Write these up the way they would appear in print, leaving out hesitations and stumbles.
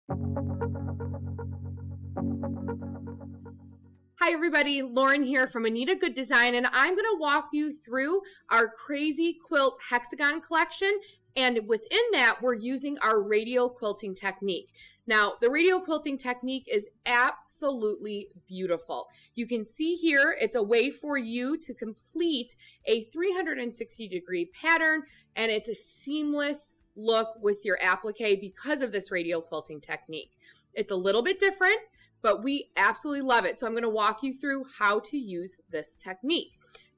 Hi everybody, Lauren here from Anita Goodesign, and I'm going to walk you through our Crazy Quilt Hexagon collection, and within that we're using our radial quilting technique. Now, the radial quilting technique is absolutely beautiful. You can see here it's a way for you to complete a 360-degree pattern, and it's a seamless look with your applique because of this radial quilting technique. It's a little bit different, but we absolutely love it. So I'm going to walk you through how to use this technique.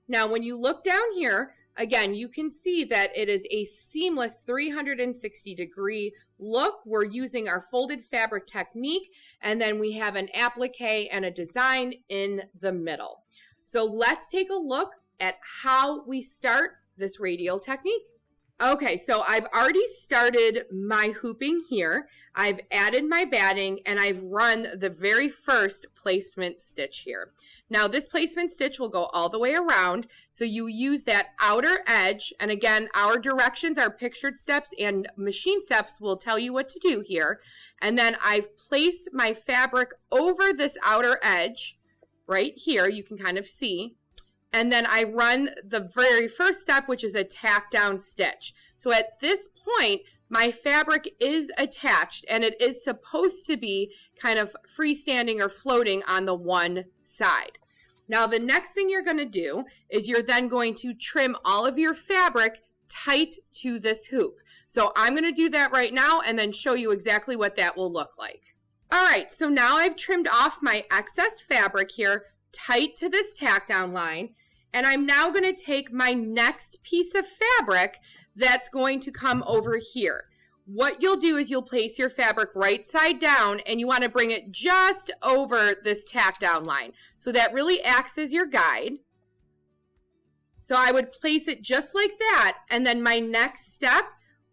Now, when you look down here, again, you can see that it is a seamless 360-degree look. We're using our folded fabric technique, and then we have an applique and a design in the middle. So let's take a look at how we start this radial technique. Okay, so I've already started my hooping here. I've added my batting and I've run the very first placement stitch here. Now this placement stitch will go all the way around, so you use that outer edge, and again, our directions, our pictured steps and machine steps will tell you what to do here. And then I've placed my fabric over this outer edge right here, you can kind of see. And then I run the very first step, which is a tack down stitch. So at this point, my fabric is attached and it is supposed to be kind of freestanding or floating on the one side. Now, the next thing you're going to do is you're then going to trim all of your fabric tight to this hoop. So I'm going to do that right now and then show you exactly what that will look like. All right, so now I've trimmed off my excess fabric here tight to this tack down line, and I'm now going to take my next piece of fabric that's going to come over here. What you'll do is you'll place your fabric right side down, and you want to bring it just over this tack down line. So that really acts as your guide. So I would place it just like that, and then my next step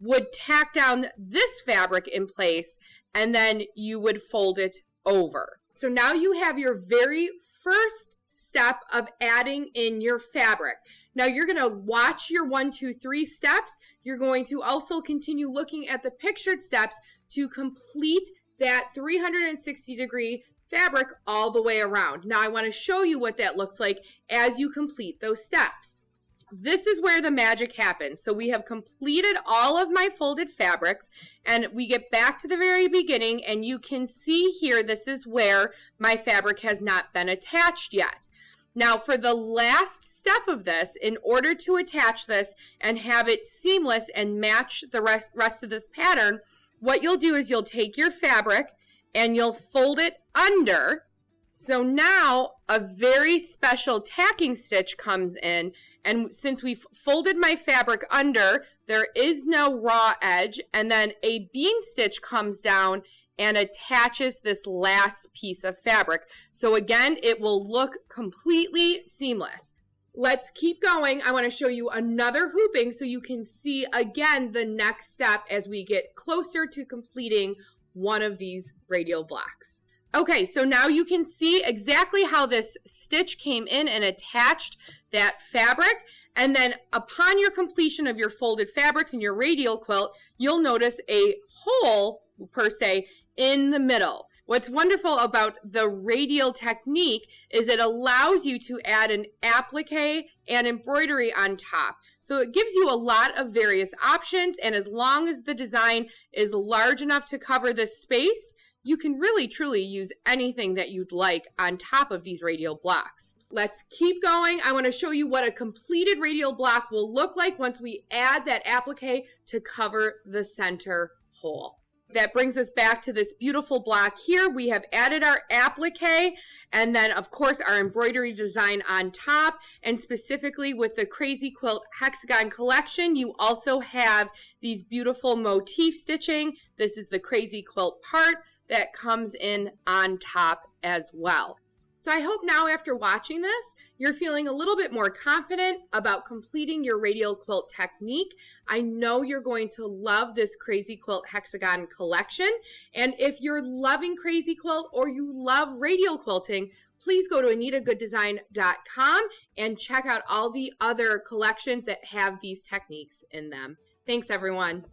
would tack down this fabric in place, and then you would fold it over. So now you have your very first step of adding in your fabric. Now you're going to watch your 1, 2, 3 steps. You're going to also continue looking at the pictured steps to complete that 360-degree fabric all the way around. Now I want to show you what that looks like as you complete those steps. This is where the magic happens. So we have completed all of my folded fabrics, and we get back to the very beginning, and you can see here this is where my fabric has not been attached yet. Now for the last step of this, in order to attach this and have it seamless and match the rest of this pattern, what you'll do is you'll take your fabric and you'll fold it under. So now a very special tacking stitch comes in, and since we've folded my fabric under, there is no raw edge, and then a bean stitch comes down and attaches this last piece of fabric. So again, it will look completely seamless. Let's keep going. I want to show you another hooping so you can see again the next step as we get closer to completing one of these radial blocks. Okay, so now you can see exactly how this stitch came in and attached that fabric. And then upon your completion of your folded fabrics in your radial quilt, you'll notice a hole, per se, in the middle. What's wonderful about the radial technique is it allows you to add an applique and embroidery on top. So it gives you a lot of various options, and as long as the design is large enough to cover this space, you can really truly use anything that you'd like on top of these radial blocks. Let's keep going. I want to show you what a completed radial block will look like once we add that applique to cover the center hole. That brings us back to this beautiful block here. We have added our applique and then of course our embroidery design on top, and specifically with the Crazy Quilt Hexagon collection, you also have these beautiful motif stitching. This is the Crazy Quilt part that comes in on top as well. So I hope now after watching this, you're feeling a little bit more confident about completing your radial quilt technique. I know you're going to love this Crazy Quilt Hexagon collection. And if you're loving Crazy Quilt or you love radial quilting, please go to AnitaGoodesign.com and check out all the other collections that have these techniques in them. Thanks, everyone.